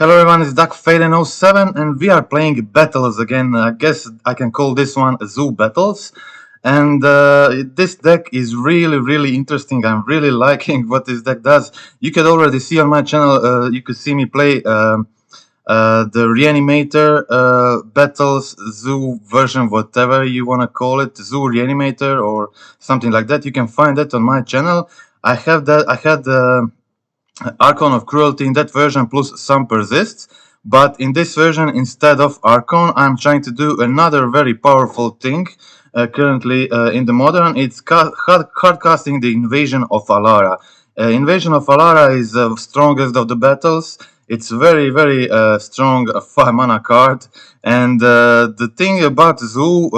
Hello everyone, it's DuckFaden07 and we are playing battles again. I guess I can call this one Zoo Battles. And this deck is really interesting. I'm really liking what this deck does. You could already see on my channel, you could see me play the Reanimator Battles Zoo version, whatever you want to call it, Zoo Reanimator or something like that. You can find that on my channel. I had Archon of Cruelty in that version plus some persists, but in this version instead of Archon I'm trying to do another very powerful thing currently in the modern. It's hard casting the Invasion of Alara. Invasion of Alara is the strongest of the battles. It's very strong 5 mana card, and the thing about Zoo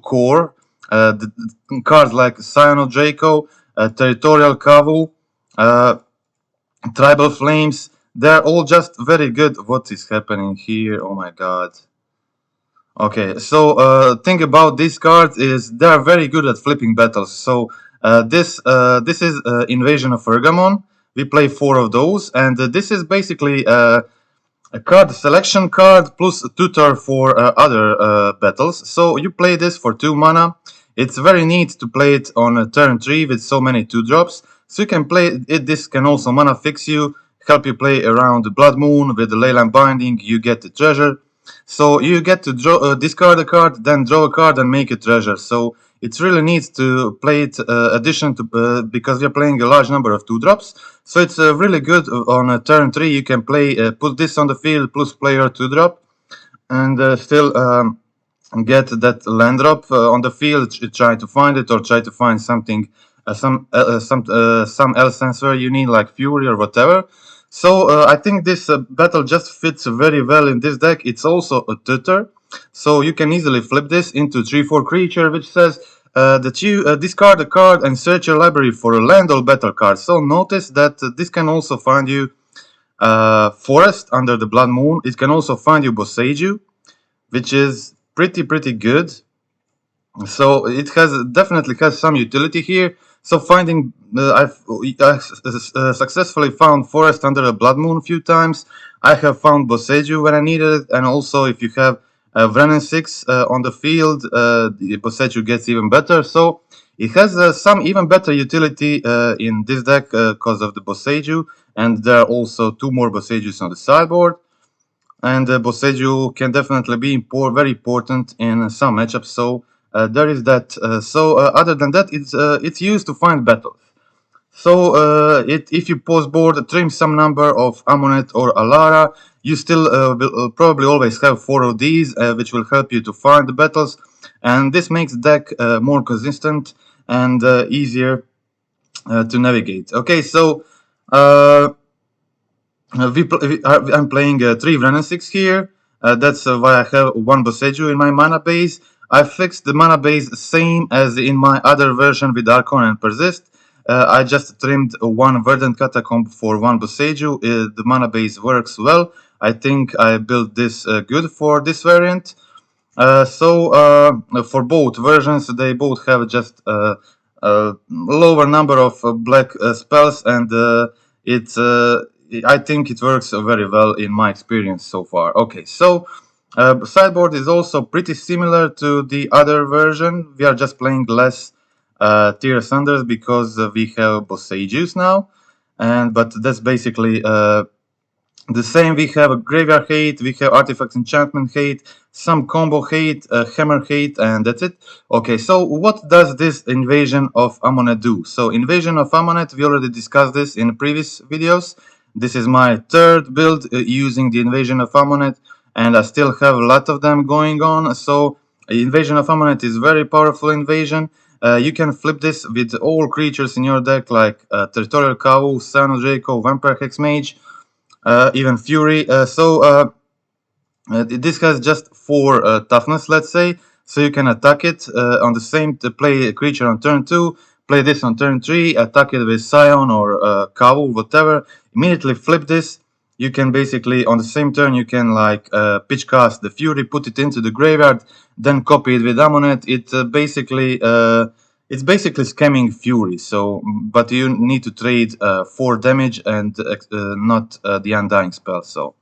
Core, the cards like Scion of Draco, Territorial Cavu, Tribal Flames, they're all just very good. What is happening here? Oh my god. Okay, so thing about these cards is they are very good at flipping battles. So this is Invasion of Ergamon. We play 4 of those, and this is basically a card selection card plus a tutor for other battles. So you play this for 2 mana. It's very neat to play it on turn 3 with so many 2-drops. So you can play it. This can also mana fix you, help you play around the Blood Moon with the Leyline Binding. You get the treasure. So you get to discard a card, then draw a card and make a treasure. So it's really neat to play it addition to because we're playing a large number of 2-drops. So it's really good on turn 3. You can play put this on the field plus player 2-drop and still get that land drop on the field. Try to find it or try to find something, some else answer you need like Fury or whatever. So I think this battle just fits very well in this deck. It's also a tutor, so you can easily flip this into 3/4 creature, which says that you discard a card and search your library for a land or battle card. So notice that this can also find you Forest under the Blood Moon. It can also find you Boseiju, which is pretty good. So it definitely has some utility here. So finding, I've successfully found Forest under a Blood Moon a few times. I have found Boseiju when I needed it, and also if you have Vrenin 6 on the field, the Boseiju gets even better. So it has some even better utility in this deck because of the Boseiju, and there are also 2 more Boseijus on the sideboard. And Boseiju can definitely be very important in some matchups. So there is that. Other than that, it's used to find battles. So if you post board trim some number of Amulet or Alara, you still will probably always have 4 of these, which will help you to find the battles, and this makes the deck more consistent and easier to navigate. Okay, so I'm playing 3 Vrenin 6 here. That's why I have 1 Boseiju in my mana base. I fixed the mana base same as in my other version with Archon and Persist. I just trimmed 1 Verdant Catacomb for 1 Boseiju. The mana base works well. I think I built this good for this variant. For both versions, they both have just a lower number of black spells, and I think it works very well in my experience so far. Okay, so sideboard is also pretty similar to the other version. We are just playing less tier Thunders because we have Boseijus now, but that's basically the same. We have a Graveyard Hate, we have Artifact Enchantment Hate, some Combo Hate, Hammer Hate, and that's it. Okay, so what does this Invasion of Amulet do? So Invasion of Amulet, we already discussed this in previous videos. This is my 3rd build using the Invasion of Amulet, and I still have a lot of them going on. So Invasion of Amulet is very powerful invasion. You can flip this with all creatures in your deck like Territorial Cow, Scion of Draco, Vampire Hexmage, even Fury. This has just 4 toughness, let's say, so you can attack it on the same, play a creature on turn 2, play this on turn 3, attack it with Scion or Cow, whatever, immediately flip this. You can basically, on the same turn, you can like pitch cast the Fury, put it into the graveyard, then copy it with Amulet. It's basically scamming Fury. So, but you need to trade 4 damage and not the Undying spell. So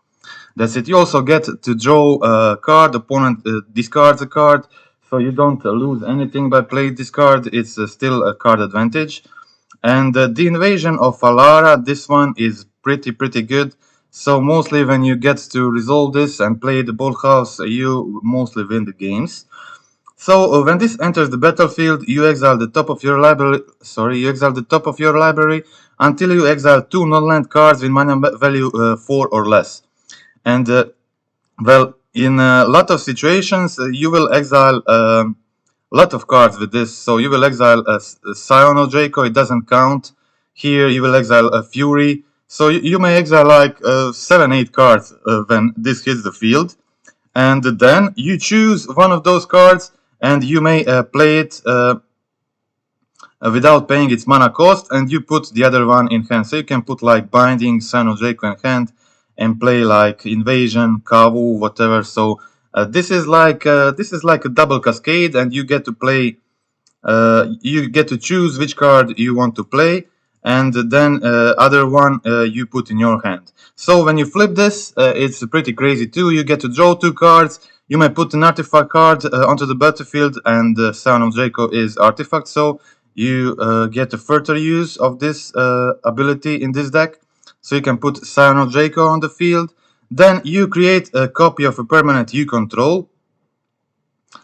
That's it. You also get to draw a card. Opponent discards a card, so you don't lose anything by playing this card. It's still a card advantage. And the invasion of Alara, this one is pretty good. So mostly when you get to resolve this and play the board house, you mostly win the games. So when this enters the battlefield, you exile the top of your library. Sorry, you exile the top of your library until you exile 2 non-land cards with mana value 4 or less. And well, in a lot of situations, you will exile a lot of cards with this. So you will exile a Scion or Draco, it doesn't count. Here you will exile a Fury. So you may exile like 7-8 cards when this hits the field. And then you choose one of those cards and you may play it without paying its mana cost, and you put the other one in hand. So you can put like Binding, Scion of Draco in hand and play like Invasion, Kavu, whatever. So this is like a double cascade, and you get to play. You get to choose which card you want to play, and then other one you put in your hand. So when you flip this, it's pretty crazy too. You get to draw 2 cards. You may put an artifact card onto the battlefield, and Scion of Draco is artifact, so you get a further use of this ability in this deck. So you can put Scion of Draco on the field. Then you create a copy of a permanent you control.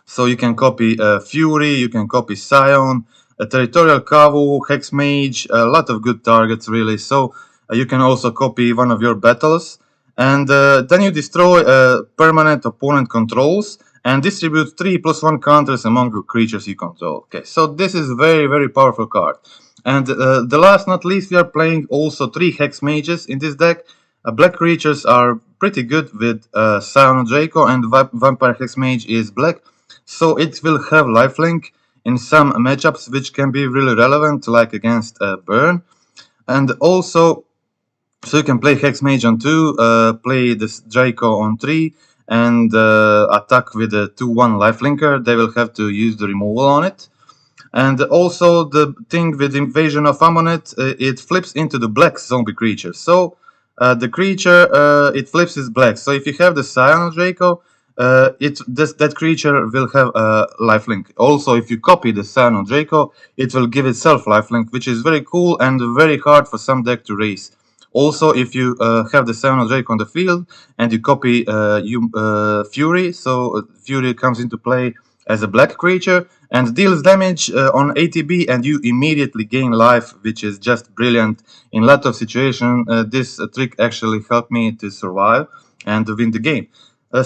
So you can copy Fury, you can copy Scion, a Territorial Kavu, Hex Mage, a lot of good targets really. So you can also copy one of your battles. And then you destroy permanent opponent controls and distribute 3+1 counters among creatures you control. Okay, so this is very powerful card. And the last not least, we are playing also 3 Hex Mages in this deck. Black creatures are pretty good with Scion Draco, and Vampire Hex Mage is black. So it will have lifelink in some matchups which can be really relevant, like against Burn. And also, so you can play Hex Mage on 2, play this Draco on 3, and attack with a 2-1 lifelinker. They will have to use the removal on it. And also the thing with Invasion of Amulet, it flips into the black zombie creature. So the creature, it flips is black. So if you have the Scion Draco, that creature will have a lifelink. Also, if you copy the Scion Draco, it will give itself lifelink, which is very cool and very hard for some deck to raise. Also, if you have the Scion Draco on the field and you copy Fury, so Fury comes into play as a black creature and deals damage on ATB, and you immediately gain life, which is just brilliant in a lot of situations. This trick actually helped me to survive and to win the game. I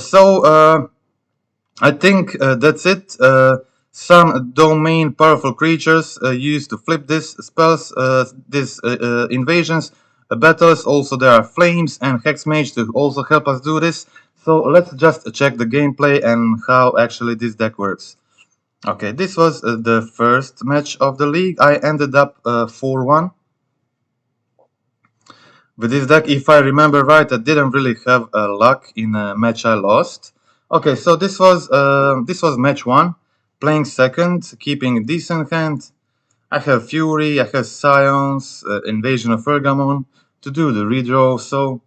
think that's it. Some domain powerful creatures used to flip these spells, these invasions, battles. Also, there are flames and hex mage to also help us do this. So let's just check the gameplay and how actually this deck works. Okay, this was the first match of the league. I ended up 4-1. With this deck, if I remember right, I didn't really have luck in a match I lost. Okay, so this was match 1. Playing second, keeping a decent hand. I have Fury, I have Scions, Invasion of Ergamon to do the redraw, so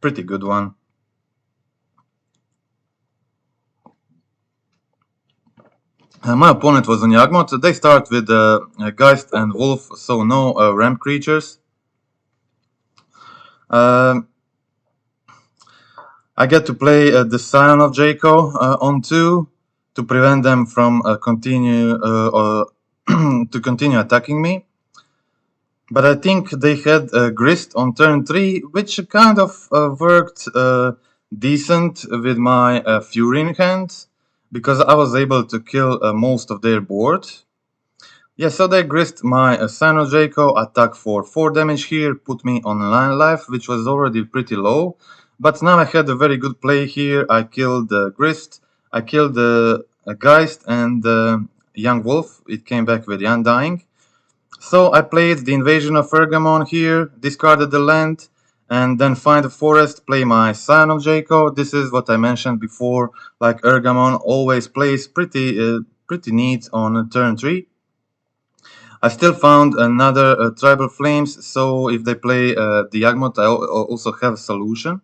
pretty good one. My opponent was on Yagmoth. They start with Geist and Wolf, so no ramp creatures. I get to play the Scion of Draco on 2 to prevent them from continue attacking me. But I think they had Grist on turn 3, which kind of worked decent with my Fury in hand, because I was able to kill most of their board. Yeah, so they grist my Scion of Draco, attack for 4 damage here, put me on 9 life, which was already pretty low. But now I had a very good play here. I killed the Grist, I killed the Geist and the Young Wolf. It came back with the Undying. So I played the Invasion of Ergamon here, discarded the land, and then find a forest, play my Scion of Draco. This is what I mentioned before, like Ergamon always plays pretty neat on turn 3. I still found another Tribal Flames, so if they play the Yagmoth, I also have a solution.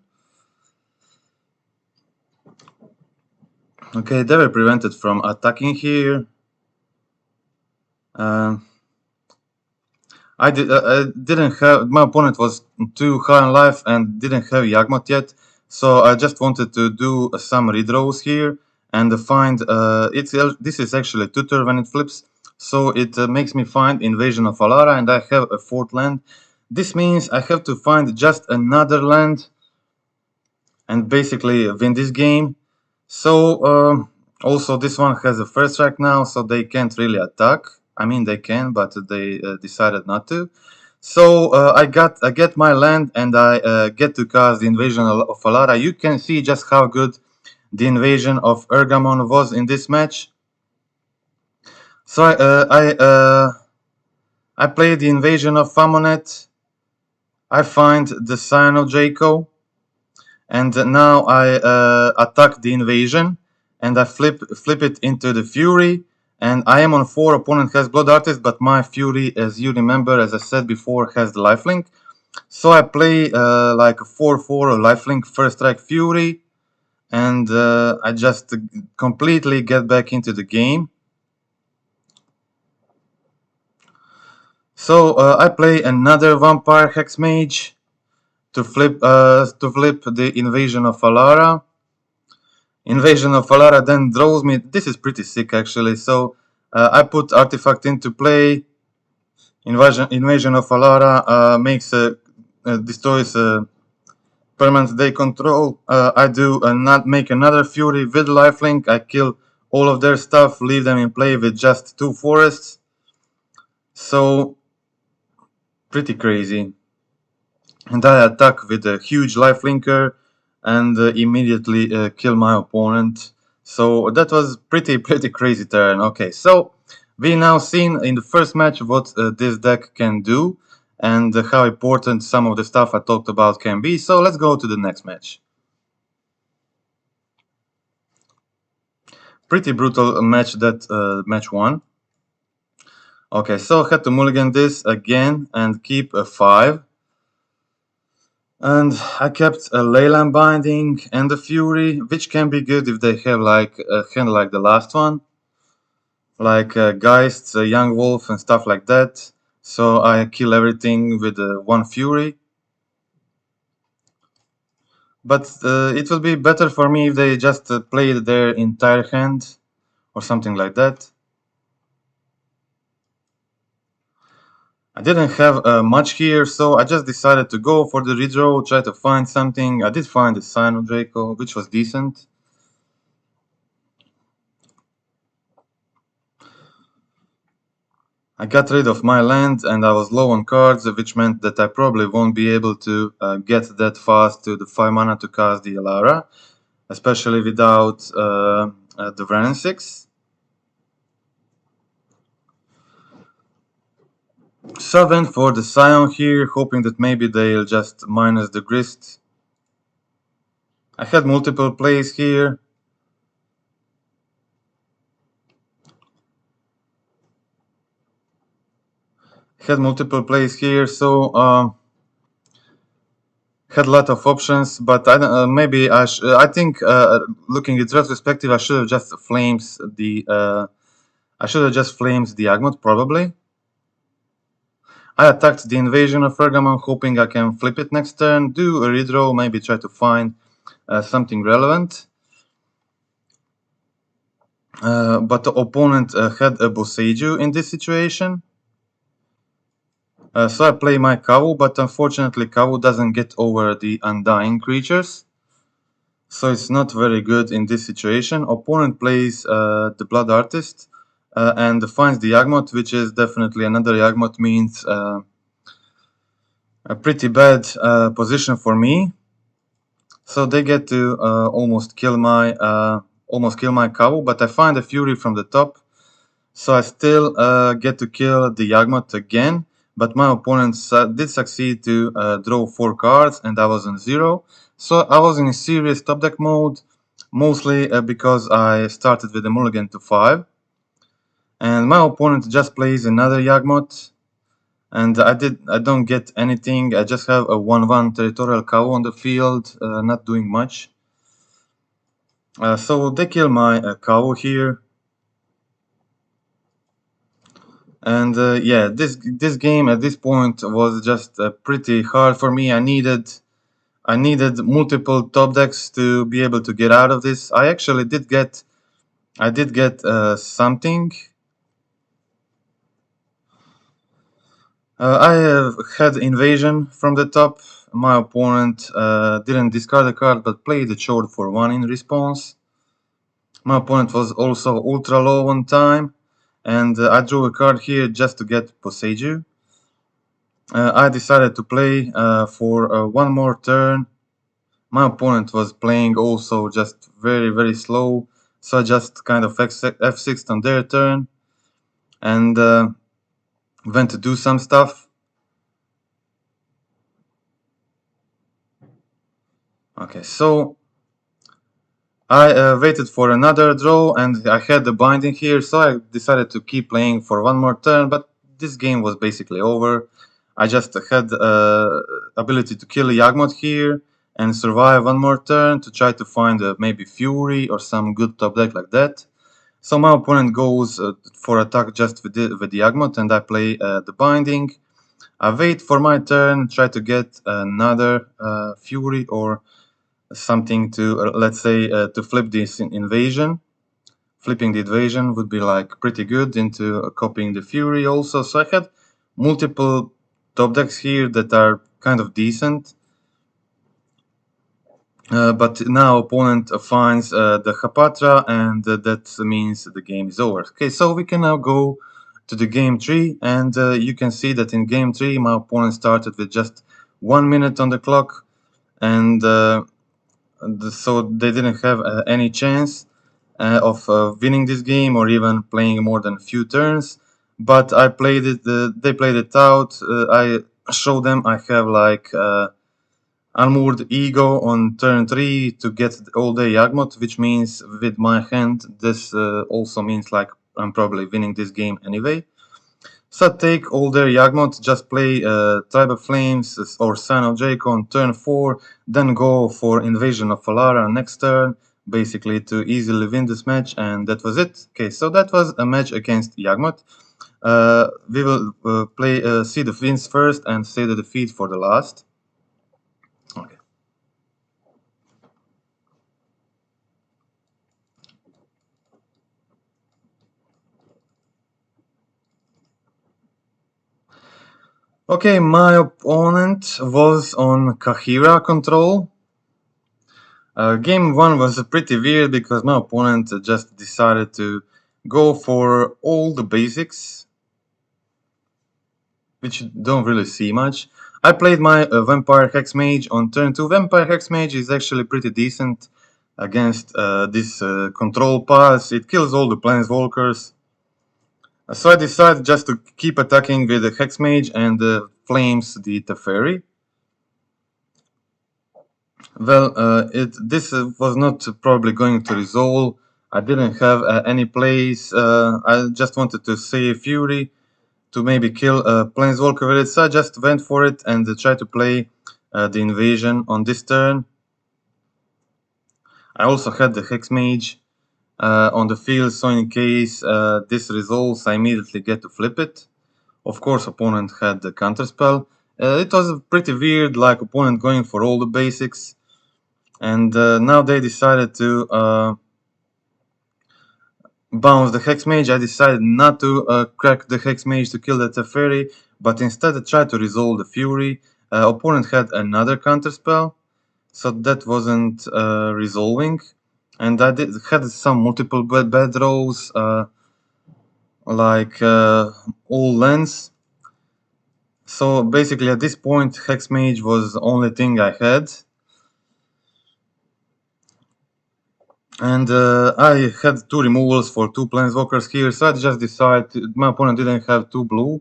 Okay, they were prevented from attacking here. I didn't have, my opponent was too high on life and didn't have Yagmoth yet, so I just wanted to do some redraws here and find, this is actually a tutor when it flips, so it makes me find Invasion of Alara, and I have a fourth land. This means I have to find just another land and basically win this game. So also this one has a first strike now, so they can't really attack. I mean they can, but they decided not to. So I get my land and I get to cast the Invasion of Alara. You can see just how good the Invasion of Ergamon was in this match. So I play the Invasion of Famonet. I find the Cyano Jaco. And now I attack the invasion, and I flip it into the Fury, and I am on 4. Opponent has Blood Artist, but my Fury, as you remember, as I said before, has the lifelink. So I play like a 4/4 lifelink first strike Fury, and I just completely get back into the game. So I play another Vampire Hex Mage to flip the Invasion of Alara. Invasion of Alara then draws me. This is pretty sick actually. So I put Artifact into play. Invasion of Alara makes destroys permanents they control. I do not make another Fury with lifelink. I kill all of their stuff, leave them in play with just 2 forests. So pretty crazy. And I attack with a huge lifelinker and immediately kill my opponent. So that was pretty crazy turn. Okay, so we now seen in the first match what this deck can do and how important some of the stuff I talked about can be. So let's go to the next match. Pretty brutal match that match 1. Okay, so I had to mulligan this again and keep a 5. And I kept a Leyland Binding and a Fury, which can be good if they have like a hand like the last one, like Geist, Young Wolf, and stuff like that. So I kill everything with one Fury. But it would be better for me if they just played their entire hand or something like that. I didn't have much here, so I just decided to go for the redraw, try to find something. I did find the Cyano Draco, which was decent. I got rid of my land and I was low on cards, which meant that I probably won't be able to get that fast to the 5 mana to cast the Alara, especially without the Wrenn 6. So I went for the Scion here, hoping that maybe they'll just minus the Grist. I had multiple plays here. So had a lot of options, but maybe I think looking at retrospective, I should have just flames the Agmod probably. I attacked the Invasion of Pergamon, hoping I can flip it next turn, do a redraw, maybe try to find something relevant. But the opponent had a Boseiju in this situation. So I play my Kavu, but unfortunately Kavu doesn't get over the Undying creatures. So it's not very good in this situation. Opponent plays the Blood Artist and finds the Yagmoth, which is definitely another Yagmoth, means a pretty bad position for me. So they get to almost kill my Kavu, but I find a Fury from the top. So I still get to kill the Yagmoth again, but my opponent did succeed to draw 4 cards and I was on 0. So I was in a serious top deck mode, mostly because I started with a mulligan to 5. And my opponent just plays another Yagmoth, and I don't get anything. I just have a 1/1 territorial cow on the field, not doing much. So they kill my cow here. And yeah, this game at this point was just pretty hard for me. I needed multiple top decks to be able to get out of this. I did get something. I had invasion from the top. My opponent didn't discard a card but played a chord for 1 in response. My opponent was also ultra low on time, and I drew a card here just to get Poseiju. I decided to play for one more turn. My opponent was playing also just very, very slow, so I just kind of F6 on their turn and went to do some stuff. Okay, so I waited for another draw and I had the binding here, so I decided to keep playing for one more turn, but this game was basically over. I just had ability to kill Yagmoth here and survive one more turn to try to find maybe Fury or some good top deck like that. So my opponent goes for attack just with the Yagmoth and I play the binding. I wait for my turn, try to get another Fury or something to, let's say, to flip this invasion. Flipping the invasion would be like pretty good into copying the Fury also. So I had multiple top decks here that are kind of decent. But now opponent finds the Hapatra and that means the game is over. Okay, so we can now go to the game 3 and you can see that in game 3 my opponent started with just 1 minute on the clock and so they didn't have any chance of winning this game or even playing more than a few turns. But I played it. They played it out. I showed them I have like Armored Ego on turn 3 to get all day Yagmoth, which means with my hand this also means like I'm probably winning this game anyway. So take all their Yagmoth, just play Tribe of Flames or Sign of Jacob on turn 4, then go for Invasion of Falara next turn, basically to easily win this match, and that was it. Okay, so that was a match against Yagmoth. We will play see the wins first and say the defeat for the last. Okay. Okay, my opponent was on Kahira control. Game 1 was pretty weird because my opponent just decided to go for all the basics, which you don't really see much. I played my Vampire Hex Mage on turn 2. Vampire Hex Mage is actually pretty decent against this control pass. It kills all the Planeswalkers. So I decided just to keep attacking with the Hex Mage and flames the Teferi. Well, this was not probably going to resolve. I didn't have any plays. I just wanted to save Fury to maybe kill Planeswalker with it, so I just went for it and tried to play the invasion on this turn. I also had the Hex Mage on the field, so in case this resolves, I immediately get to flip it. Of course, opponent had the counterspell. It was pretty weird, like opponent going for all the basics. And now they decided to bounce the Hex Mage. I decided not to crack the Hex Mage to kill the Teferi, but instead I tried to resolve the Fury. Opponent had another counterspell, so that wasn't resolving. And I had some multiple bad rolls, like all lands. So basically at this point Hex Mage was the only thing I had. And I had 2 removals for 2 Planeswalkers here, so I just decided my opponent didn't have 2 blue.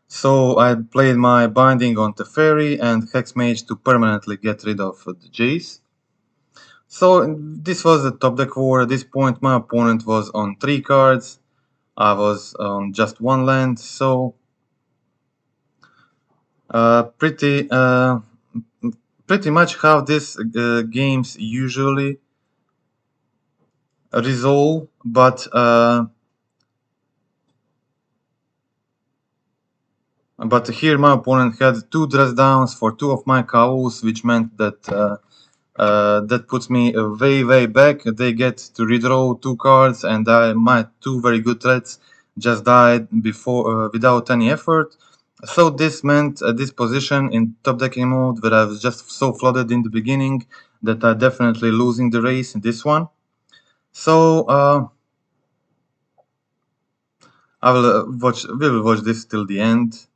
So I played my Binding on Teferi and Hex Mage to permanently get rid of the Jace. So this was a top deck war. At this point my opponent was on 3 cards. I was on just 1 land, so pretty much how this games usually resolve, but here my opponent had 2 dress downs for 2 of my cows, which meant that that puts me way back. They get to redraw 2 cards, and my 2 very good threats just died before without any effort. So this meant this position in top decking mode, where I was just so flooded in the beginning that I definitely losing the race in this one. So we will watch this till the end.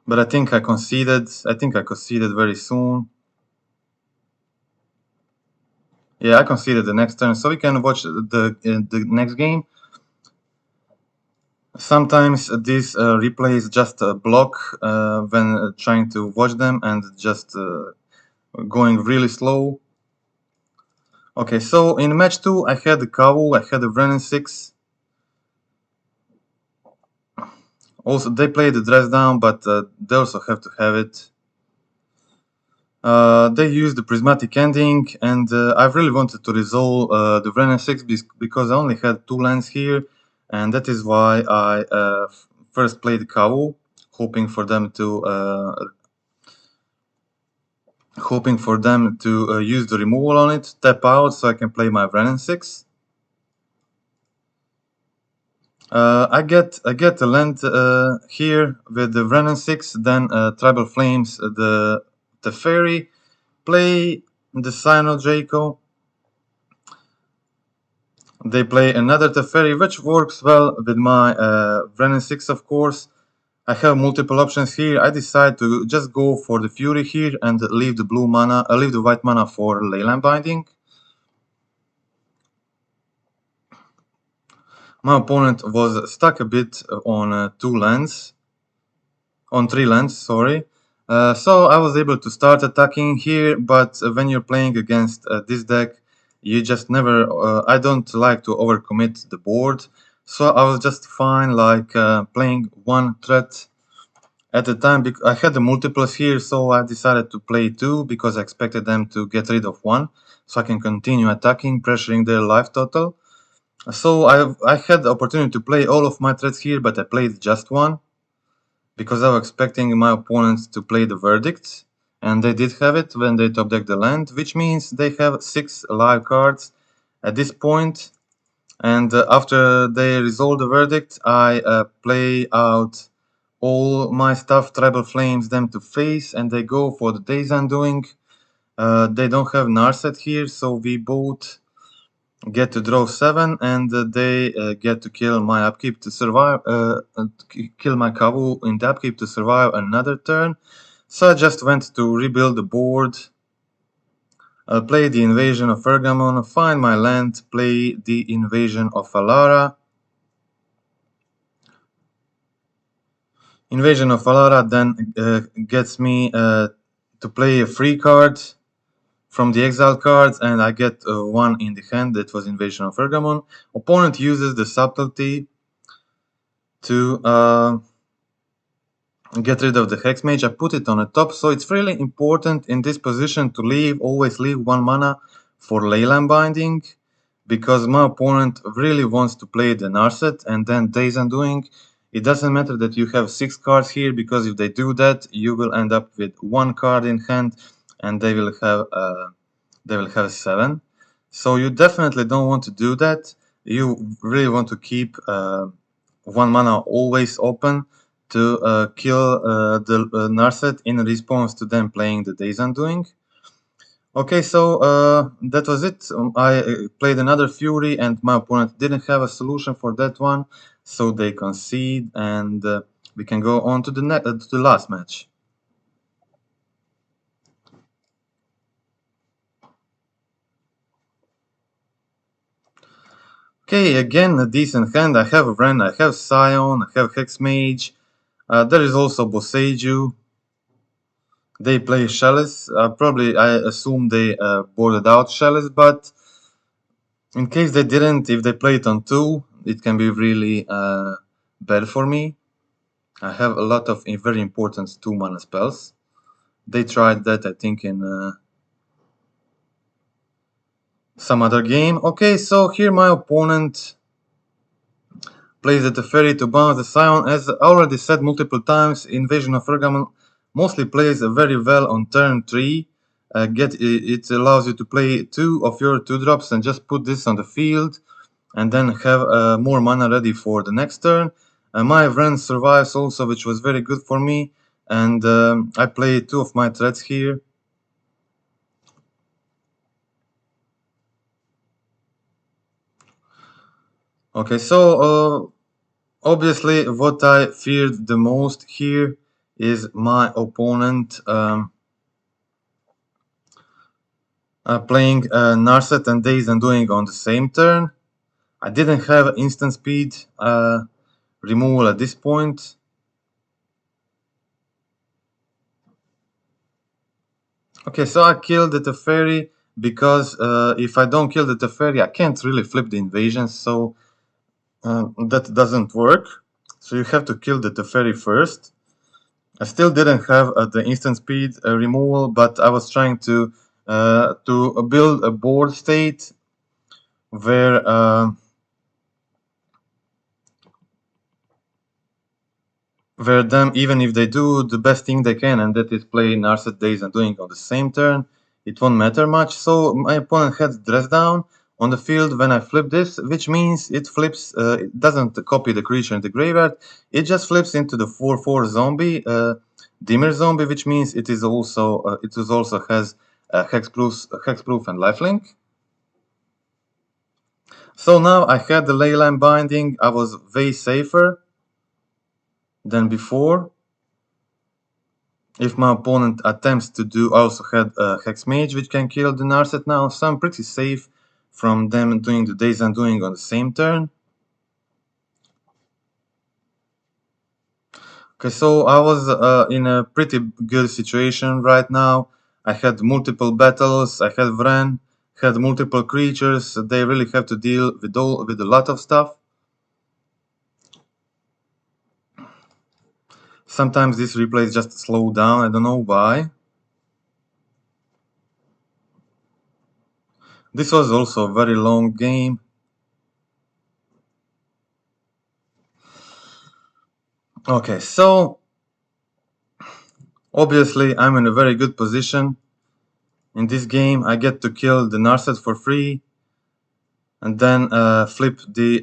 But I think I conceded. I think I conceded very soon. Yeah, I conceded the next turn, so we can watch the next game. Sometimes these replays just block when trying to watch them and just going really slow. Okay, so in match 2 I had the Kavu, I had the Brennan 6. Also, they played the dress down, but they also have to have it. They used the prismatic ending, and I really wanted to resolve the Brennan 6 because I only had 2 lands here, and that is why I first played Kavu, hoping for them to use the removal on it, tap out so I can play my Brennan 6. I get a land here with the Brennan 6, then Tribal Flames, the Teferi, play the Sino Draco. They play another Teferi, which works well with my Brennan 6, of course. I have multiple options here. I decide to just go for the Fury here and leave the blue mana, leave the white mana for Leyline Binding. My opponent was stuck a bit on 3 lands, sorry. So I was able to start attacking here, but when you're playing against this deck, you just never, I don't like to overcommit the board. So I was just fine like playing 1 threat at the time. I had the multiples here, so I decided to play 2 because I expected them to get rid of 1, so I can continue attacking, pressuring their life total. So I had the opportunity to play all of my threats here, but I played just 1 because I was expecting my opponents to play the Verdict, and they did have it when they top deck the land, which means they have 6 live cards at this point. And after they resolve the Verdict, I play out all my stuff, Tribal Flames them to face, and they go for the Days Undoing. They don't have Narset here, so we both get to draw 7, and they get to kill my upkeep to survive, kill my Kavu in the upkeep to survive another turn. So I just went to rebuild the board, play the Invasion of Pergamon, find my land, play the Invasion of Alara. Invasion of Alara then gets me to play a free card from the exile cards, and I get 1 in the hand. That was Invasion of Pergamon. Opponent uses the subtlety to get rid of the Hex Mage. I put it on the top, so it's really important in this position to always leave 1 mana for Leyline Binding, because my opponent really wants to play the Narset and then Days Undoing. It doesn't matter that you have 6 cards here, because if they do that, you will end up with 1 card in hand, and they will have 7. So you definitely don't want to do that. You really want to keep 1 mana always open to kill the Narset in response to them playing the Days Undoing. Okay, so that was it. I played another Fury, and my opponent didn't have a solution for that one, so they concede, and we can go on to the last match. Okay, again a decent hand. I have Ren, I have Scion, I have Hex Mage. There is also Boseiju. They play Chalice. Probably, I assume they boarded out Chalice, but in case they didn't, if they play it on 2, it can be really bad for me. I have a lot of very important 2 mana spells. They tried that, I think, in some other game. Okay, so here my opponent plays the Teferi to bounce the Scion. As already said multiple times, Invasion of Pergamon mostly plays very well on turn 3. It allows you to play 2 of your 2-drops and just put this on the field and then have more mana ready for the next turn. My Vren survives also, which was very good for me, and I play 2 of my threats here. Okay, so obviously what I feared the most here is my opponent playing Narset and Days Undoing on the same turn. I didn't have instant speed removal at this point. Okay, so I killed the Teferi because if I don't kill the Teferi, I can't really flip the invasion, so that doesn't work. So you have to kill the Teferi first. I still didn't have the instant speed removal, but I was trying to build a board state where them, even if they do the best thing they can, and that is play Narset Days and doing on the same turn, it won't matter much. So my opponent had dress down on the field when I flip this, which means it flips, it doesn't copy the creature in the graveyard, it just flips into the 4/4 zombie, dimmer zombie, which means it is also has hexproof and lifelink. So now I had the leyline binding, I was way safer than before. If my opponent attempts to do, I also had a Hex Mage which can kill the Narset now, so I'm pretty safe from them doing the Days Undoing on the same turn. Okay, so I was in a pretty good situation right now. I had multiple battles, I had Vren, had multiple creatures, they really have to deal with a lot of stuff. Sometimes these replays just slow down, I don't know why. This was also a very long game. Okay, so obviously I'm in a very good position. In this game I get to kill the Narset for free and then flip the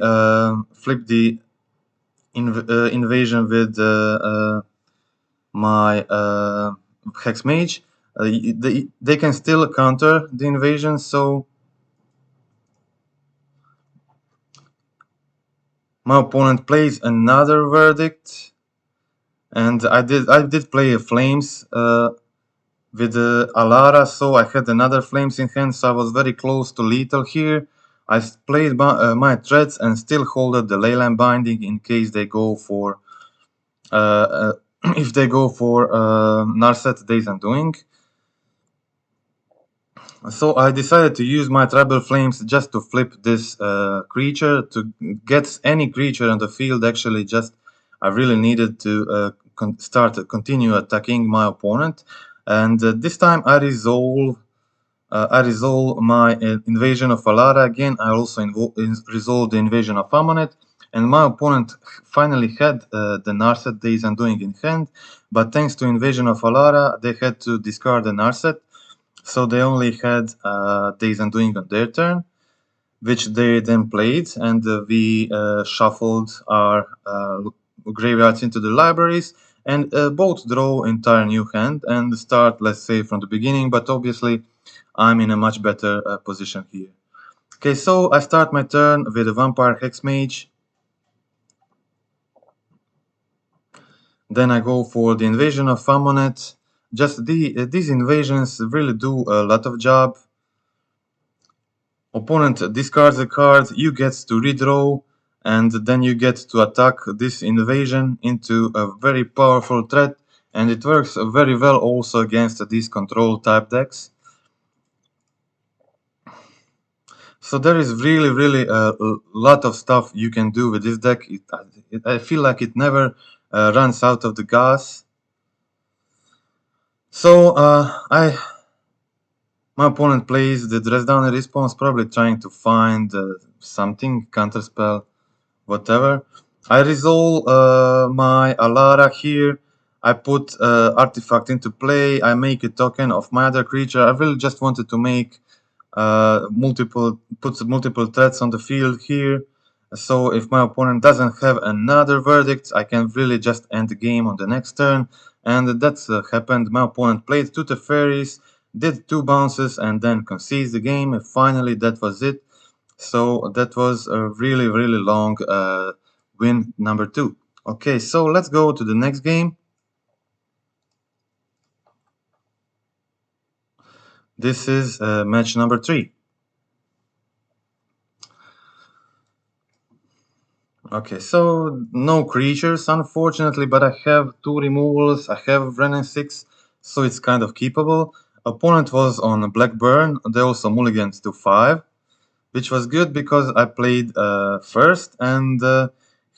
invasion with my Hex Mage. They can still counter the invasion, so my opponent plays another Verdict, and I did play a Flames with Alara, so I had another Flames in hand, so I was very close to lethal here. I played my threats and still holded the Leyline Binding in case they go for if they go for Narset Days Undoing. So I decided to use my Tribal Flames just to flip this creature, to get any creature on the field. Actually, just I really needed to continue attacking my opponent, and this time I resolve my invasion of Alara again. I also resolve the invasion of Amonet, and my opponent finally had the Narset Days Undoing in hand, but thanks to invasion of Alara, they had to discard the Narset, so they only had Days Undoing on their turn, which they then played, and we shuffled our graveyards into the libraries, and both draw entire new hand and start, let's say, from the beginning, but obviously I'm in a much better position here. Okay, so I start my turn with a Vampire Hex Mage. Then I go for the Invasion of Amonet. Just these invasions really do a lot of job. Opponent discards a card, you get to redraw, and then you get to attack this invasion into a very powerful threat, and it works very well also against these control type decks. So there is really a lot of stuff you can do with this deck. I feel like it never runs out of the gas. So my opponent plays the dress down in response, probably trying to find something, counterspell, whatever. I resolve my Alara here. I put artifact into play. I make a token of my other creature. I really just wanted to make multiple threats on the field here. So if my opponent doesn't have another verdict, I can really just end the game on the next turn. And that's happened. My opponent played two Teferis, did two bounces, and then concedes the game. And finally, that was it. So that was a really, really long win number 2. Okay, so let's go to the next game. This is match number 3. Okay, so no creatures, unfortunately, but I have 2 removals. I have Ren and 6, so it's kind of keepable. Opponent was on Blackburn. They also mulliganed to 5, which was good because I played first. And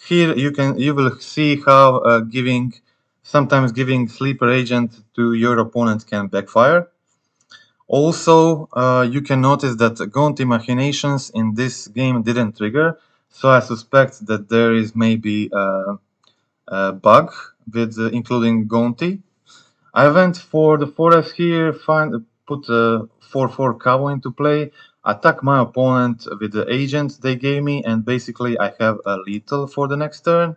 here you will see how sometimes giving Sleeper Agent to your opponent can backfire. Also, you can notice that Gauntly Machinations in this game didn't trigger, so I suspect that there is maybe a bug with including Gauntly. I went for the forest here, put a 4/4 Cabo into play, attack my opponent with the agent they gave me, and basically I have a lethal for the next turn.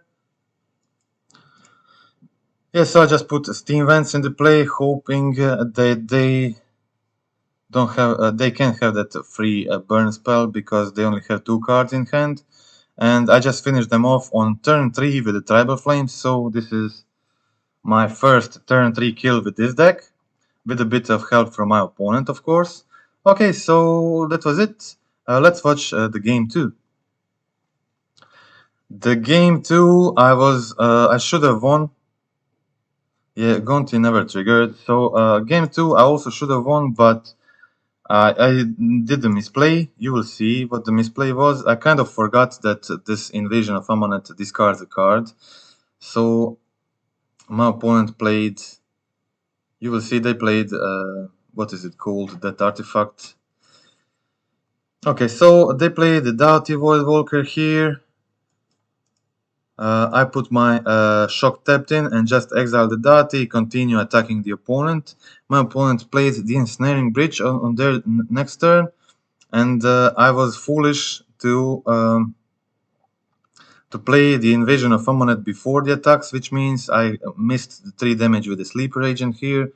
Yeah, so I just put Steam Vents into play, hoping that they can't have that free burn spell because they only have 2 cards in hand. And I just finished them off on turn 3 with the Tribal Flames, so this is my first turn 3 kill with this deck, with a bit of help from my opponent, of course. Okay, so that was it. Let's watch the game 2. The game 2, I should have won. Yeah, Gonti never triggered. So game 2, I also should have won, but I did the misplay. You will see what the misplay was. I kind of forgot that this Invasion of Amonet discards a card. So my opponent played. You will see they played. What is it called? That artifact. Okay, so they played the Doughty Voidwalker here. I put my shock tapped in and just exile the Doughty, continue attacking the opponent. My opponent played the Ensnaring Bridge on their next turn, and I was foolish to play the Invasion of Amonet before the attacks, which means I missed the 3 damage with the Sleeper Agent here,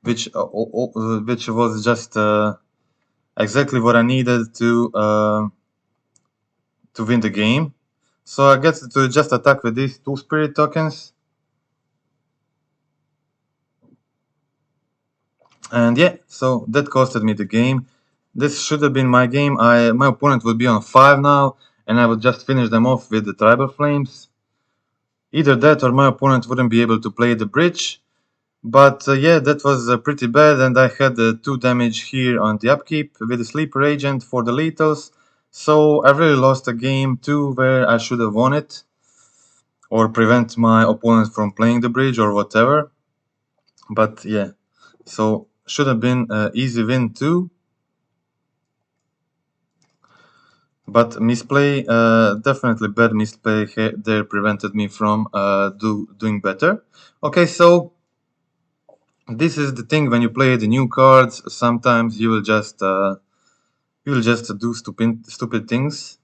which was just exactly what I needed to win the game. So I get to just attack with these 2 Spirit tokens. And yeah, so that costed me the game. This should have been my game. My opponent would be on 5 now, and I would just finish them off with the Tribal Flames. Either that or my opponent wouldn't be able to play the bridge. But yeah, that was pretty bad, and I had 2 damage here on the upkeep with the Sleeper Agent for the lethals. So I really lost a game 2 where I should have won it, or prevent my opponent from playing the bridge or whatever. But yeah, so should have been an easy win 2. But misplay, definitely bad misplay there prevented me from doing better. Okay, so this is the thing when you play the new cards. Sometimes you will just do stupid things.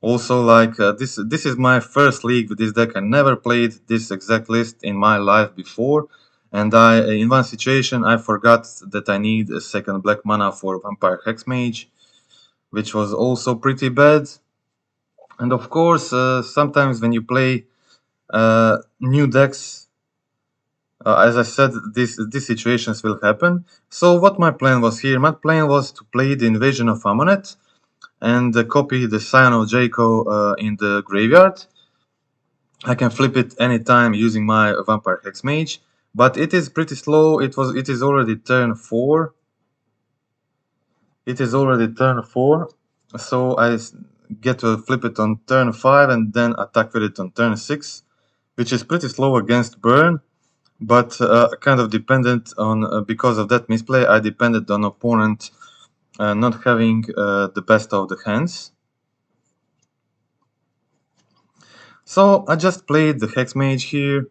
Also, like this is my first league with this deck. I never played this exact list in my life before, and in one situation I forgot that I need a second black mana for Vampire Hexmage, which was also pretty bad. And of course, sometimes when you play new decks, as I said, these situations will happen. So what my plan was here? My plan was to play the Invasion of Amonet and copy the Scion of Jaco in the graveyard. I can flip it anytime using my Vampire Hexmage, but it is pretty slow. It is already turn 4. It is already turn 4, so I get to flip it on turn 5 and then attack with it on turn 6, which is pretty slow against burn. but kind of dependent on because of that misplay. I depended on opponent not having the best of the hands. So I just played the Hex Mage here.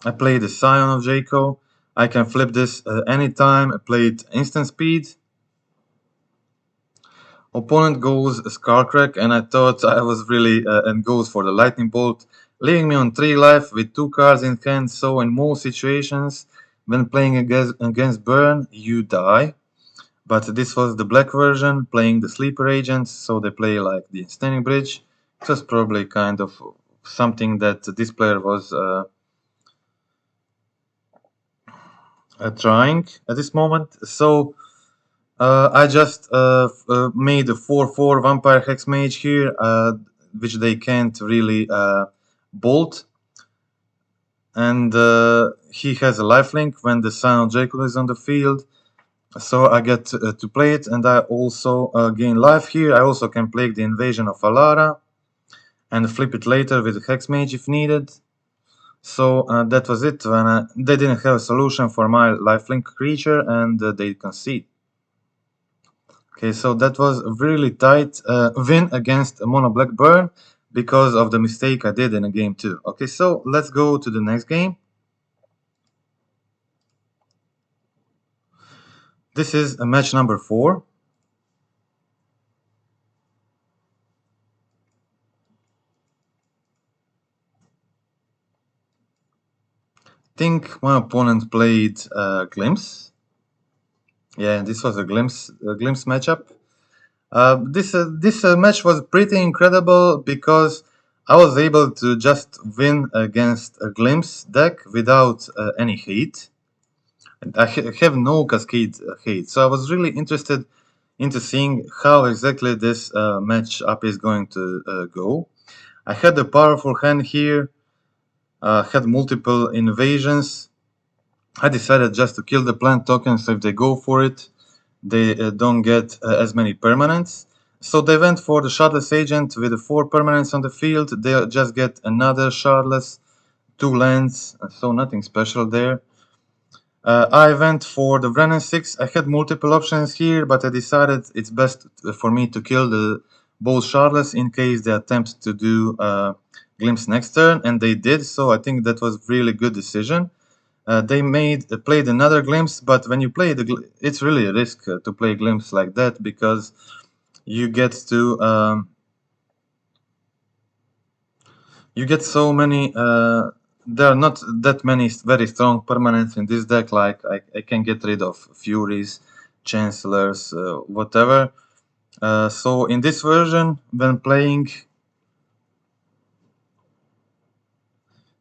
I played the Scion of Jaco. I can flip this anytime. I played instant speed. Opponent goes Skullcrack, and I thought I was really and goes for the Lightning Bolt, leaving me on 3 life with 2 cards in hand. So in most situations, when playing against Burn, you die. But this was the black version, playing the Sleeper Agents, so they play like the Standing Bridge. It was probably kind of something that this player was trying at this moment. So I just made a 4/4 Vampire Hex Mage here, which they can't really bolt. And he has a lifelink when the Scion of Jekyll is on the field. So I get to play it, and I also gain life here. I also can play the Invasion of Alara and flip it later with a Hex Mage if needed. So that was it. When they didn't have a solution for my lifelink creature, and they concede. Okay, so that was a really tight win against Mono Black Burn because of the mistake I did in a game 2. Okay, so let's go to the next game. This is a match number 4. Think my opponent played Glimpse. Yeah, this was a Glimpse matchup. This match was pretty incredible because I was able to just win against a Glimpse deck without any hate. I have no Cascade hate, so I was really interested into seeing how exactly this matchup is going to go. I had a powerful hand here, had multiple invasions. I decided just to kill the plant tokens, so if they go for it, they don't get as many permanents. So they went for the Shardless Agent with the 4 permanents on the field. They just get another Shardless, 2 lands, so nothing special there. I went for the Brennan 6. I had multiple options here, but I decided it's best for me to kill the both Shardless in case they attempt to do Glimpse next turn, and they did, so I think that was really good decision. They played another Glimpse, but when you play it's really a risk to play Glimpse like that because you get to you get so many. There are not that many very strong permanents in this deck. Like I can get rid of Furies, Chancellors, whatever. So in this version, when playing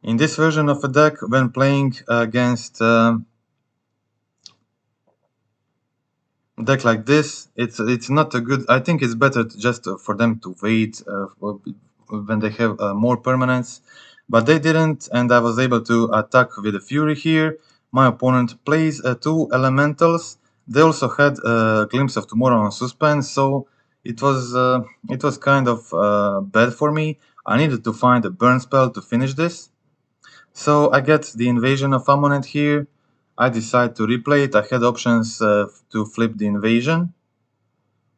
in this version of a deck, when playing against deck like this, it's not a good. I think it's better just for them to wait when they have more permanents, but they didn't, and I was able to attack with a Fury here. My opponent plays 2 elementals. They also had a Glimpse of Tomorrow on Suspense, so it was kind of bad for me. I needed to find a burn spell to finish this. So I get the Invasion of Ammonet here. I decide to replay it. I had options to flip the invasion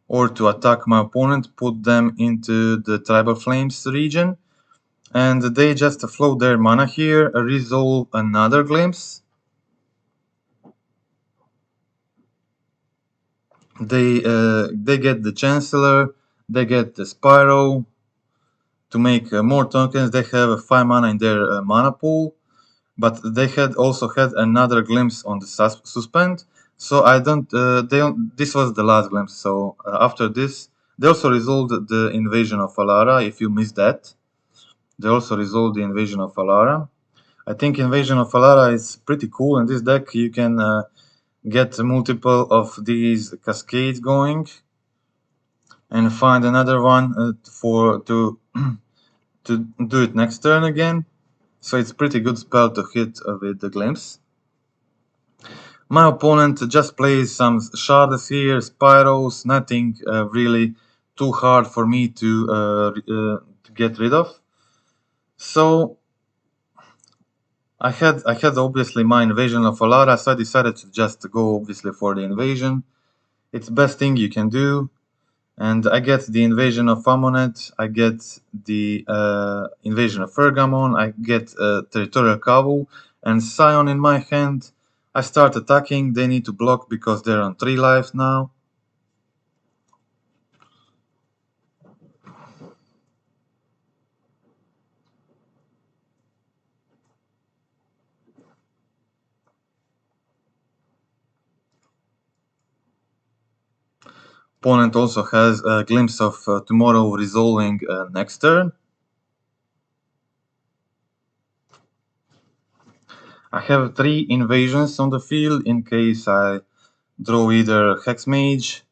or to attack my opponent, put them into the Tribal Flames region, and they just flow their mana here, resolve another Glimpse. They get the Chancellor, they get the Spyro to make more tokens. They have 5 mana in their mana pool, but they had also had another Glimpse on the suspend. So I don't. This was the last Glimpse. So after this, they also resolved the Invasion of Alara. If you missed that, they also resolved the Invasion of Alara. I think Invasion of Alara is pretty cool in this deck. You can get multiple of these cascades going, and find another one for to to do it next turn again. So it's pretty good spell to hit with the Glimpse. My opponent just plays some shards here, Spyros, nothing really too hard for me to get rid of. So I had obviously my invasion of Alara, so I decided to just go obviously for the invasion. It's best thing you can do. And I get the invasion of Amonet, I get the invasion of Fergamon, I get Territorial Kavu, and Scion in my hand. I start attacking, they need to block because they're on 3 life now. Opponent also has a glimpse of tomorrow resolving next turn. I have 3 invasions on the field in case I draw either Hex Mage.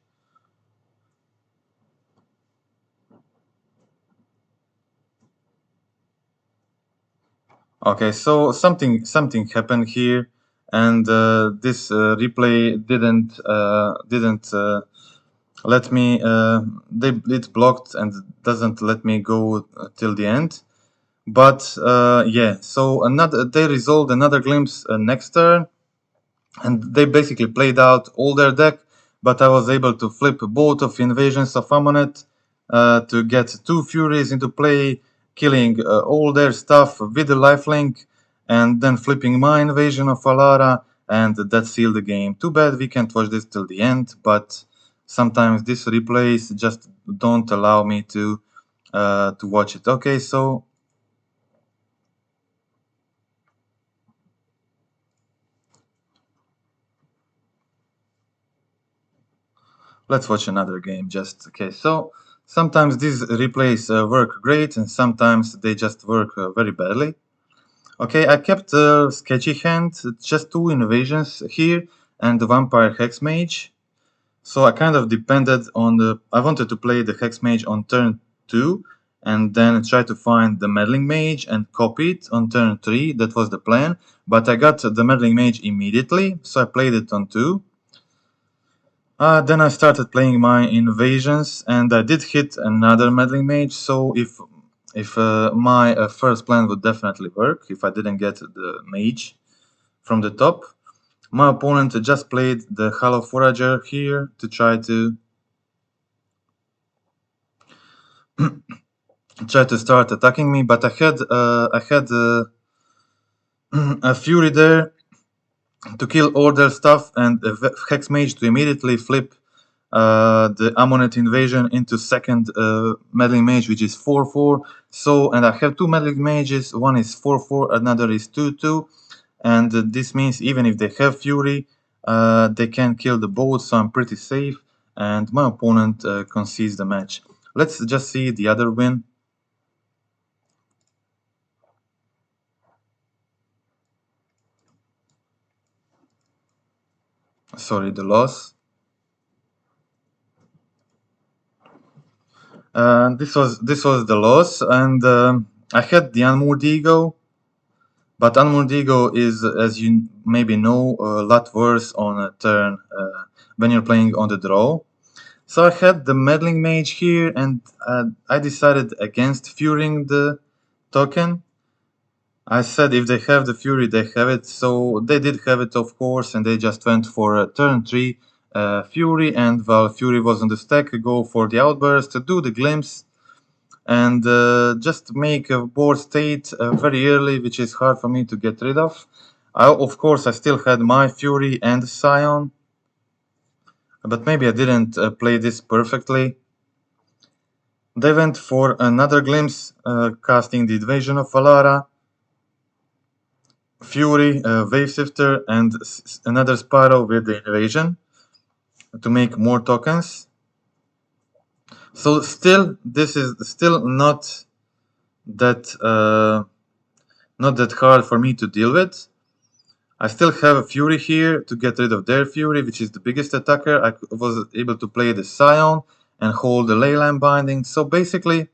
Okay, so something happened here, and this replay didn't let me. It blocked and doesn't let me go till the end. But yeah, so they resolved another glimpse next turn, and they basically played out all their deck, but I was able to flip both of Invasions of Amonet to get 2 Furies into play, killing all their stuff with the lifelink, and then flipping my Invasion of Alara, and that sealed the game. Too bad we can't watch this till the end, but sometimes these replays just don't allow me to watch it. Okay, so let's watch another game just okay. So sometimes these replays work great and sometimes they just work very badly. Okay, I kept a sketchy hand, just 2 invasions here and the vampire hex mage. So I kind of depended on I wanted to play the hex mage on turn 2 and then try to find the meddling mage and copy it on turn 3. That was the plan, but I got the meddling mage immediately, so I played it on 2. Then I started playing my invasions, and I did hit another meddling mage. So if my first plan would definitely work, if I didn't get the mage from the top, my opponent just played the Hollow Forager here to try to start attacking me. But I had a Fury there to kill all their stuff and a Hex Mage to immediately flip the Ammonet invasion into second meddling mage, which is 4/4. So, and I have 2 meddling mages. One is 4/4, another is 2/2, and this means even if they have fury, they can kill the both. So I'm pretty safe, and my opponent concedes the match. Let's just see the other win. Sorry, the loss. This was the loss, and I had the Unmoored Ego, but Unmoored Ego is, as you maybe know, a lot worse on a turn when you're playing on the draw. So I had the Meddling Mage here, and I decided against Furying the token. I said if they have the Fury, they have it. So they did have it, of course, and they just went for a turn 3 Fury, and while Fury was on the stack, go for the Outburst to do the Glimpse and just make a board state very early, which is hard for me to get rid of. Of course, I still had my Fury and Scion, but maybe I didn't play this perfectly. They went for another Glimpse, casting the Invasion of Alara, Fury, Waveshifter, and another Sparrow with the Invasion to make more tokens. So still, this is still not that hard for me to deal with. I still have a Fury here to get rid of their Fury, which is the biggest attacker. I was able to play the Scion and hold the Leyline Binding. So basically,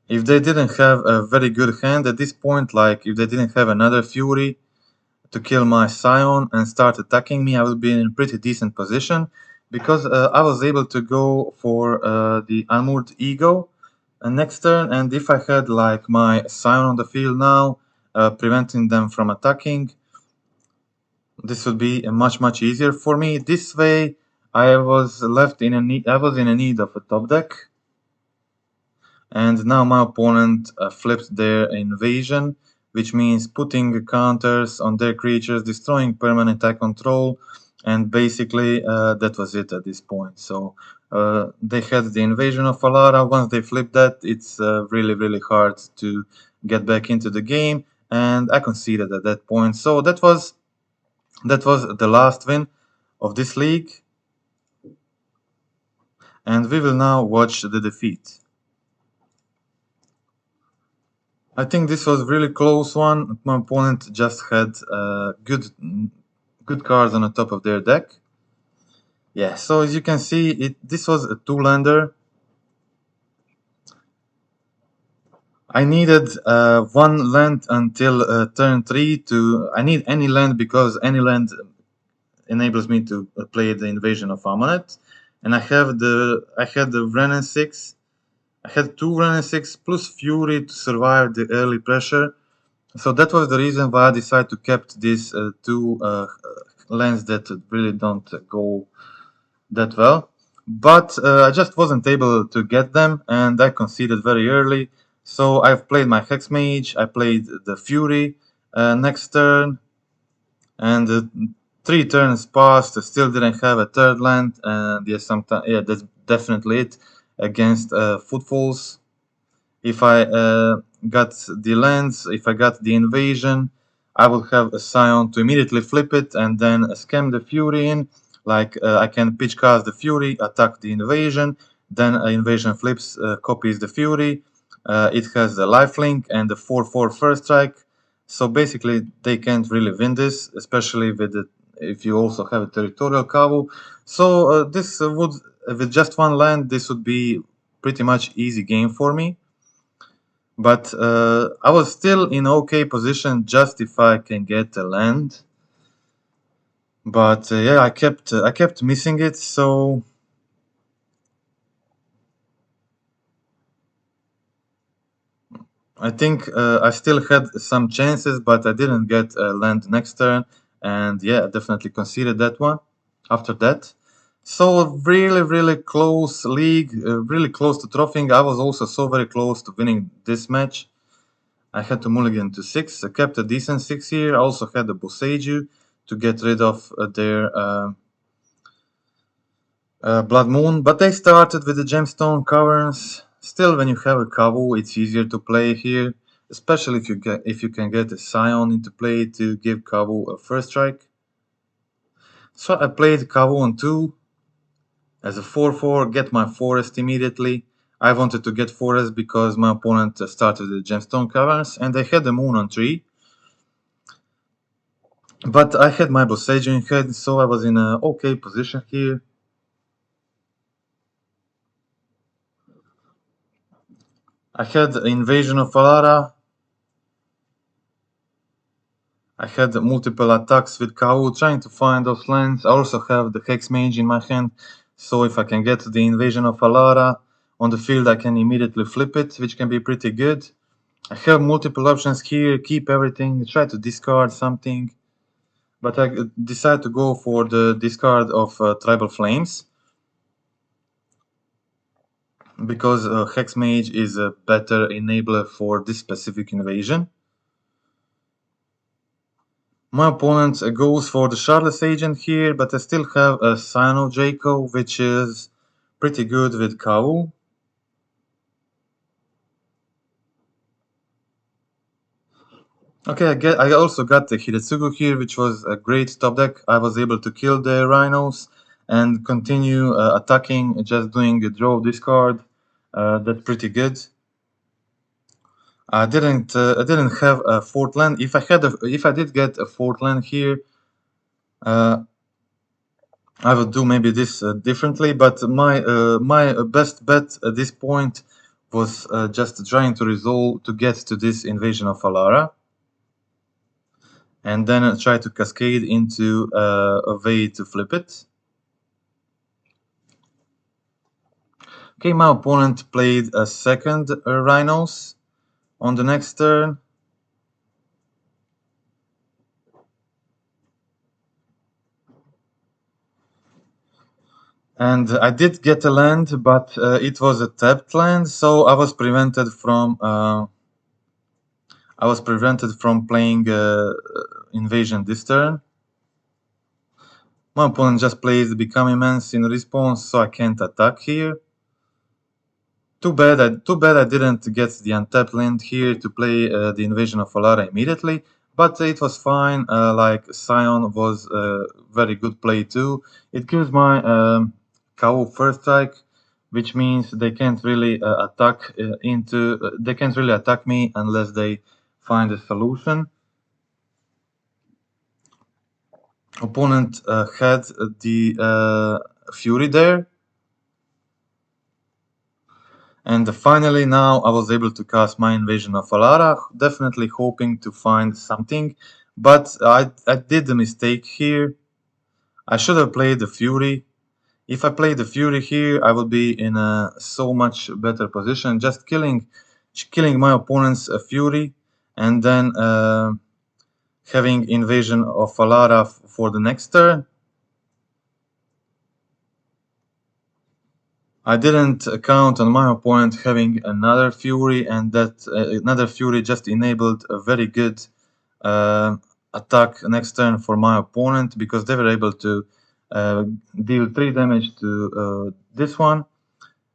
if they didn't have a very good hand at this point, like if they didn't have another Fury to kill my Scion and start attacking me, I would be in a pretty decent position because I was able to go for the Unmoored Ego next turn, and if I had like my Scion on the field now, preventing them from attacking, this would be much easier for me. This way, I was in a need of a top deck, and now my opponent flipped their invasion, which means putting counters on their creatures, destroying permanent I control, and basically that was it at this point. So they had the invasion of Alara. Once they flipped that, it's really hard to get back into the game, and I conceded at that point. So that was the last win of this league, and we will now watch the defeat. I think this was a really close one. My opponent just had good cards on the top of their deck. Yeah, so as you can see, this was a two-lander. I needed one land until turn 3 to... I need any land because any land enables me to play the Invasion of Amonet. And I had the Wrenn and 6. I had 2 Wrenn and 6 plus Fury to survive the early pressure. So that was the reason why I decided to kept these two lands that really don't go that well. But I just wasn't able to get them, and I conceded very early. So I've played my Hex Mage, I played the Fury next turn, and 3 turns passed, I still didn't have a third land, and yes, that's definitely it against Footfalls. If I got the lands, if I got the invasion, I will have a Scion to immediately flip it and then scam the Fury in. Like I can pitch cast the Fury, attack the invasion, then invasion flips, copies the Fury. It has the lifelink and the 4/4 first strike. So basically, they can't really win this, especially if you also have a territorial Kavu. So this would, with just one land, this would be pretty much easy game for me. But I was still in okay position just if I can get a land. But yeah, I kept missing it. So I think I still had some chances, but I didn't get a land next turn. And yeah, I definitely conceded that one after that. So really close league, really close to trophying. I was also so very close to winning this match. I had to mulligan to 6. I kept a decent 6 here. I also had the Boseiju to get rid of their Blood Moon, but they started with the Gemstone Caverns. Still, when you have a Kavu, it's easier to play here, especially if you can get a Scion into play to give Kavu a first strike. So I played Kavu on 2 as a 4/4, get my forest immediately. I wanted to get forest because my opponent started with the Gemstone Caverns, and they had the Moon on 3. But I had my Boseiju in hand, so I was in an okay position here. I had Invasion of Alara. I had multiple attacks with Kau trying to find those lands. I also have the Hex Mage in my hand, so if I can get the Invasion of Alara on the field, I can immediately flip it, which can be pretty good. I have multiple options here, keep everything, try to discard something. But I decide to go for the discard of Tribal Flames, because Hex Mage is a better enabler for this specific invasion. My opponent goes for the Shardless Agent here, but I still have a Cyano Jaco, which is pretty good with Kau. Okay, I also got the Hiretsugu here, which was a great top deck. I was able to kill the Rhinos and continue attacking, just doing a draw discard. That's pretty good. I didn't have a fourth land. If I did get a fourth land here, I would do maybe this differently. But my best bet at this point was just trying to resolve to get to this invasion of Alara, and then try to cascade into a way to flip it. Okay, my opponent played a second Rhinos on the next turn. And I did get a land, but it was a tapped land, so I was prevented from playing invasion this turn. My opponent just plays Become Immense in response, so I can't attack here. Too bad I didn't get the untapped land here to play the Invasion of Alara immediately, but it was fine. Like Scion was a very good play too. It gives my cow first strike, which means they can't really they can't really attack me unless they find a solution. Opponent had the Fury there. And finally, now I was able to cast my Invasion of Alara, definitely hoping to find something, but I did a mistake here. I should have played the Fury. If I played the Fury here, I would be in a so much better position, just killing my opponent's Fury, and then having Invasion of Alara for the next turn. I didn't count on my opponent having another Fury, and that another Fury just enabled a very good uh, attack next turn for my opponent, because they were able to deal 3 damage to this one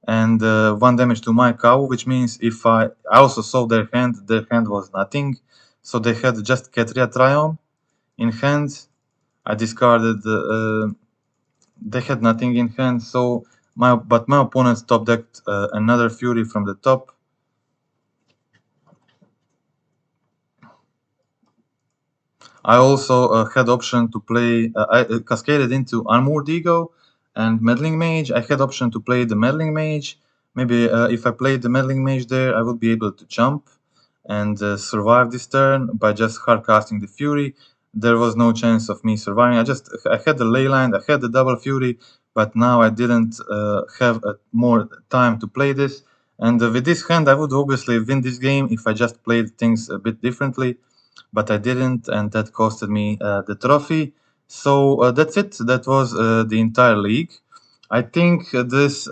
and 1 damage to my cow, which means if I also saw their hand was nothing, so they had just Ketria Triumph in hand. I discarded they had nothing in hand, so my opponent top decked another Fury from the top. I also had option to play. I cascaded into Armored Ego and Meddling Mage. I had option to play the Meddling Mage. Maybe if I played the Meddling Mage there, I would be able to jump and survive this turn by just hard casting the Fury. There was no chance of me surviving. I had the Leyline, I had the double Fury, but now I didn't have more time to play this. And with this hand, I would obviously win this game if I just played things a bit differently, but I didn't, and that costed me the trophy. So that's it. That was the entire league. I think this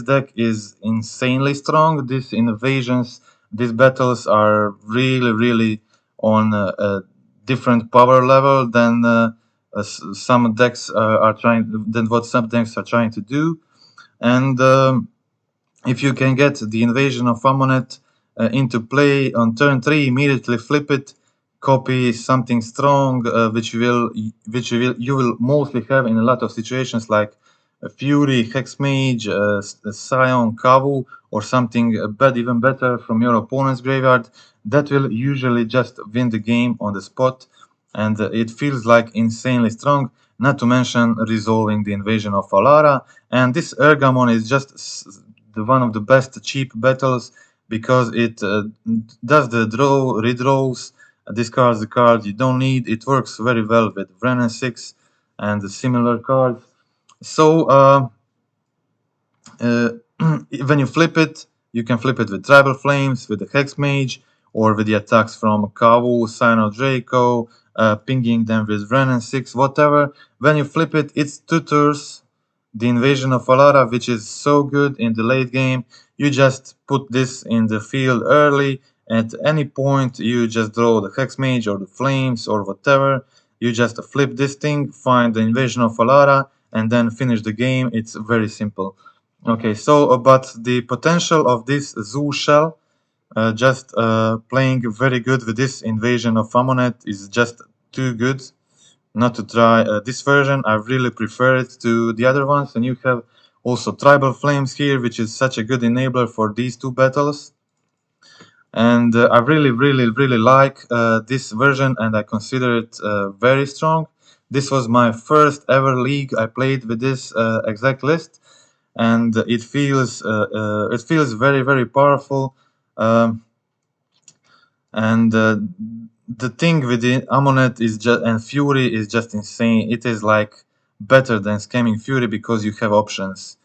deck is insanely strong. These invasions, these battles are really on a different power level than some decks are trying than what some decks are trying to do. And if you can get the Invasion of Amonet into play on turn 3, immediately flip it, copy something strong, you will mostly have in a lot of situations, like a Fury, Hexmage, Scion, Kavu, or something even better from your opponent's graveyard. That will usually just win the game on the spot, and it feels like insanely strong. Not to mention resolving the Invasion of Alara, and this Ergamon is just one of the best cheap battles, because it does the redraws, discards the cards you don't need. It works very well with Renan 6 and similar cards. So uh, when you flip it, you can flip it with Tribal Flames, with the Hex Mage, or with the attacks from Kawu, Sino Draco, pinging them with Renan 6, whatever. When you flip it, it tutors the Invasion of Alara, which is so good in the late game. You just put this in the field early. At any point, you just draw the Hex Mage or the Flames or whatever. You just flip this thing, find the Invasion of Alara, and then finish the game. It's very simple. Okay, so but the potential of this Zoo Shell, just playing very good with this Invasion of Amonet, is just too good not to try this version. I really prefer it to the other ones, and you have also Tribal Flames here, which is such a good enabler for these two battles. And I really like this version, and I consider it very strong. This was my first ever league I played with this exact list, and it feels very powerful. Um, and the thing with the Amonet is just and Fury is just insane. It is like better than scamming Fury because you have options.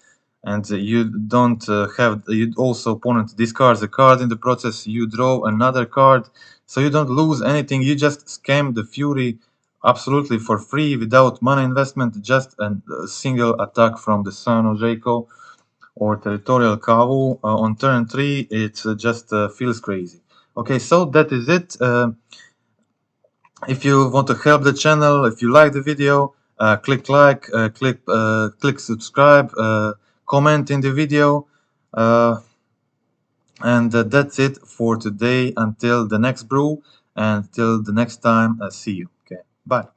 and you don't have, you also opponent discards a card in the process, you draw another card, so you don't lose anything, you just scam the Fury absolutely for free without mana investment, just a single attack from the Sun of Draco or Territorial Kavu on turn 3, it just feels crazy. Okay, so that is it. If you want to help the channel, if you like the video, click like, click subscribe, comment in the video, and that's it for today. Until the next brew, and till the next time, see you. Okay, bye.